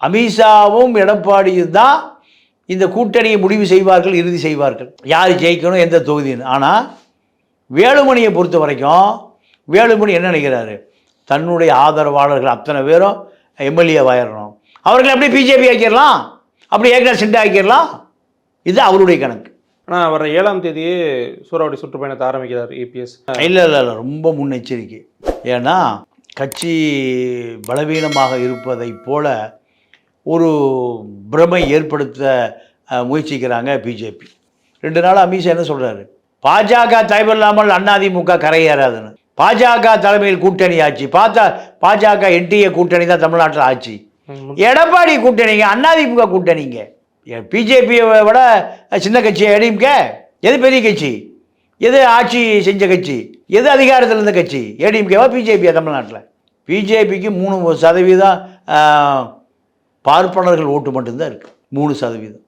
அமித்ஷாவும் எடப்பாடியும் தான் இந்த கூட்டணியை முடிவு செய்வார்கள், இறுதி செய்வார்கள், யார் ஜெயிக்கணும் எந்த தொகுதின்னு. ஆனால் வேலுமணியை பொறுத்த வரைக்கும் வேலுமணி என்ன நினைக்கிறாரு, தன்னுடைய ஆதரவாளர்கள் அத்தனை பேரும் எம்எல்ஏவாயிடணும், அவர்களை அப்படியே பிஜேபி ஆக்கிடலாம், அப்படி ஏற்கனவே சிண்டா ஆக்கிடலாம். இது அவருடைய கணக்கு. ஆனால் வர 7ஆம் தேதியே சூறாவளி சுற்றுப்பயணத்தை ஆரம்பிக்கிறார் இபிஎஸ். இல்லை இல்லை இல்லை, ரொம்ப முன்னெச்சரிக்கை. ஏன்னா கட்சி பலவீனமாக இருப்பதை போல ஒரு பிரமை ஏற்படுத்த முயற்சிக்கிறாங்க பிஜேபி. 2 நாள் அமித்ஷா என்ன சொல்கிறாரு, பாஜக தலைமையில்லாமல் அதிமுக கரையேறாதுன்னு. பாஜக தலைமையில் கூட்டணி ஆட்சி, பாஜக என்டிஏ கூட்டணி தான் தமிழ்நாட்டில் ஆட்சி. எடப்பாடி கூட்டணிங்க, அதிமுக கூட்டணிங்க. பிஜேபியை விட சின்ன கட்சி ஏடிஎம்கே. எது பெரிய கட்சி, எது ஆட்சி செஞ்ச கட்சி, எது அதிகாரத்தில் இருந்த கட்சி, ஏடிஎம்கேவா பிஜேபியா? தமிழ்நாட்டில் பிஜேபிக்கு 3% பார்ப்பனர்கள் ஓட்டு மட்டும்தான் இருக்குது, 3%.